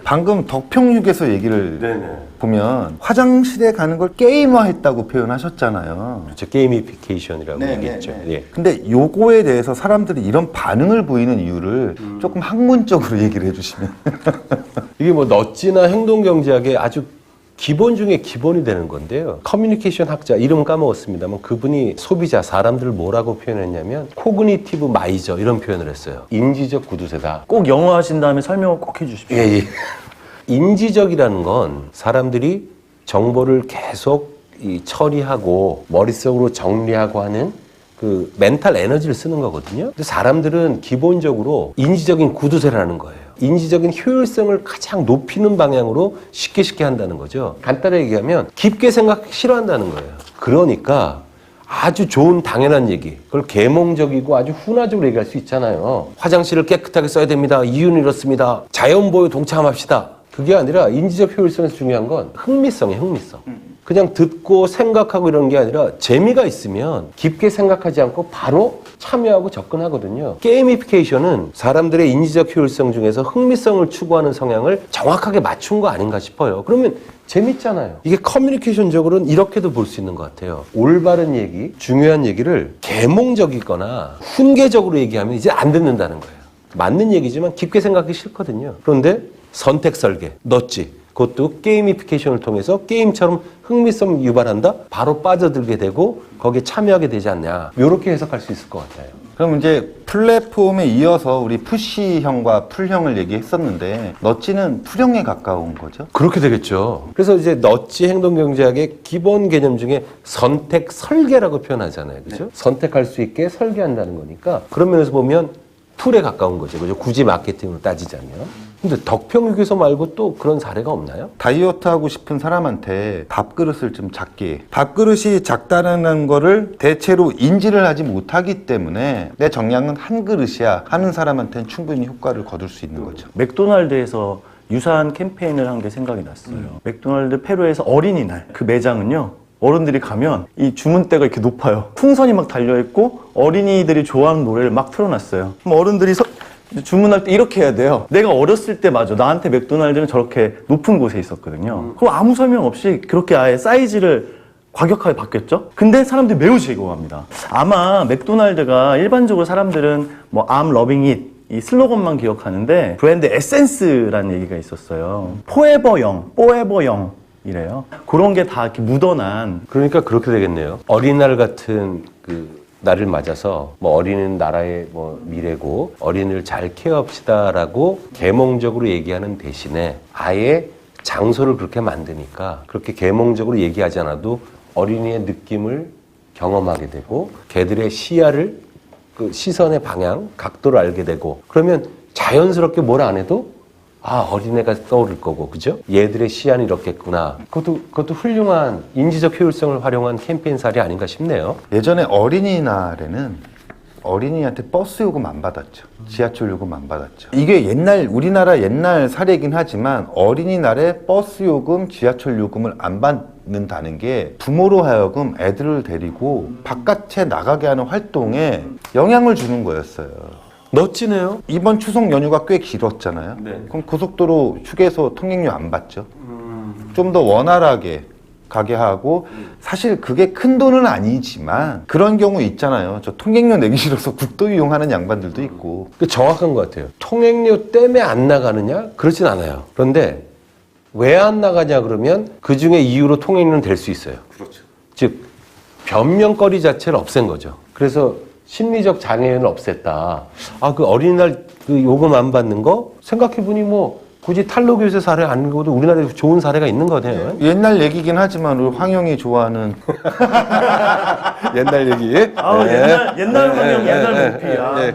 방금 덕평육에서 얘기를 네네. 보면 화장실에 가는 걸 게임화했다고 표현하셨잖아요. 그렇죠. 게이미피케이션이라고 네, 얘기했죠. 네, 네. 예. 근데 요거에 대해서 사람들이 이런 반응을 보이는 이유를 조금 학문적으로 얘기를 해주시면. 이게 뭐 넛지나 행동경제학의 아주 기본 중에 기본이 되는 건데요. 커뮤니케이션 학자 이름 까먹었습니다만 그분이 소비자 사람들을 뭐라고 표현했냐면 코그니티브 마이저 이런 표현을 했어요. 인지적 구두쇠다. 꼭 영어 하신 다음에 설명을 꼭 해주십시오. 예. 인지적이라는 건 사람들이 정보를 계속 처리하고 머릿속으로 정리하고 하는 그 멘탈 에너지를 쓰는 거거든요. 근데 사람들은 기본적으로 인지적인 구두쇠라는 거예요. 인지적인 효율성을 가장 높이는 방향으로 쉽게 한다는 거죠. 간단하게 얘기하면 깊게 생각 싫어한다는 거예요. 그러니까 아주 좋은 당연한 얘기, 그걸 계몽적이고 아주 훈화적으로 얘기할 수 있잖아요. 화장실을 깨끗하게 써야 됩니다. 이유는 이렇습니다. 자연보호에 동참합시다. 그게 아니라 인지적 효율성에서 중요한 건 흥미성이에요. 흥미성. 그냥 듣고 생각하고 이런 게 아니라 재미가 있으면 깊게 생각하지 않고 바로 참여하고 접근하거든요. 게이미피케이션은 사람들의 인지적 효율성 중에서 흥미성을 추구하는 성향을 정확하게 맞춘 거 아닌가 싶어요. 그러면 재밌잖아요. 이게 커뮤니케이션적으로는 이렇게도 볼 수 있는 것 같아요. 올바른 얘기, 중요한 얘기를 계몽적이거나 훈계적으로 얘기하면 이제 안 듣는다는 거예요. 맞는 얘기지만 깊게 생각하기 싫거든요. 그런데 선택 설계, 넛지, 그것도 게이미피케이션을 통해서 게임처럼 흥미성 유발한다? 바로 빠져들게 되고 거기에 참여하게 되지 않냐. 이렇게 해석할 수 있을 것 같아요. 그럼 이제 플랫폼에 이어서 우리 푸시형과 풀형을 얘기했었는데 넛지는 풀형에 가까운 거죠? 그렇게 되겠죠. 그래서 이제 넛지 행동경제학의 기본 개념 중에 선택 설계라고 표현하잖아요. 그죠? 네. 선택할 수 있게 설계한다는 거니까 그런 면에서 보면 풀에 가까운 거죠. 그죠? 굳이 마케팅으로 따지자면. 근데 덕평육에서 말고 또 그런 사례가 없나요? 다이어트 하고 싶은 사람한테 밥그릇을 좀 작게 해. 밥그릇이 작다는 거를 대체로 인지를 하지 못하기 때문에 내 정량은 한 그릇이야 하는 사람한테는 충분히 효과를 거둘 수 있는 거죠. 맥도날드에서 유사한 캠페인을 한 게 생각이 났어요. 맥도날드 페루에서 어린이날 그 매장은요. 어른들이 가면 이 주문대가 이렇게 높아요. 풍선이 막 달려있고 어린이들이 좋아하는 노래를 막 틀어놨어요. 그럼 어른들이 주문할 때 이렇게 해야 돼요. 내가 어렸을 때 맞아. 나한테 맥도날드는 저렇게 높은 곳에 있었거든요. 그럼 아무 설명 없이 그렇게 아예 사이즈를 과격하게 바뀌었죠? 근데 사람들이 매우 즐거워합니다. 아마 맥도날드가 일반적으로 사람들은 뭐 I'm loving it 이 슬로건만 기억하는데 브랜드 에센스라는 얘기가 있었어요. 포에버영 이래요. 그런 게 다 이렇게 묻어난. 그러니까 그렇게 되겠네요. 어린이날 같은 그 날을 맞아서 뭐 어린이는 나라의 뭐 미래고 어린이를 잘 케어합시다라고 계몽적으로 얘기하는 대신에 아예 장소를 그렇게 만드니까 그렇게 계몽적으로 얘기하지 않아도 어린이의 느낌을 경험하게 되고 걔들의 시야를 그 시선의 방향, 각도를 알게 되고 그러면 자연스럽게 뭘 안 해도 아, 어린애가 떠오를 거고, 그죠? 얘들의 시야는 이렇겠구나. 그것도 훌륭한 인지적 효율성을 활용한 캠페인 사례 아닌가 싶네요. 예전에 어린이날에는 어린이한테 버스 요금 안 받았죠. 지하철 요금 안 받았죠. 이게 우리나라 옛날 사례이긴 하지만 어린이날에 버스 요금, 지하철 요금을 안 받는다는 게 부모로 하여금 애들을 데리고 바깥에 나가게 하는 활동에 영향을 주는 거였어요. 멋지네요. 이번 추석 연휴가 꽤 길었잖아요. 네. 그럼 고속도로 휴게소 통행료 안 받죠. 좀 더 원활하게 가게 하고 사실 그게 큰 돈은 아니지만 그런 경우 있잖아요. 저 통행료 내기 싫어서 국도 이용하는 양반들도 있고. 정확한 것 같아요. 통행료 때문에 안 나가느냐? 그렇진 않아요. 그런데 왜 안 나가냐 그러면 그 중에 이유로 통행료는 될 수 있어요. 그렇죠. 즉 변명거리 자체를 없앤 거죠. 그래서 심리적 장애인을 없앴다. 아, 그 어린이날 그 요금 안 받는 거 생각해보니 뭐 굳이 탈로교세 사례 아니고도 우리나라에 좋은 사례가 있는 거네요. 옛날 얘기긴 하지만 우리 황영이 좋아하는 옛날 얘기. 옛날 황영, 옛날 모피야.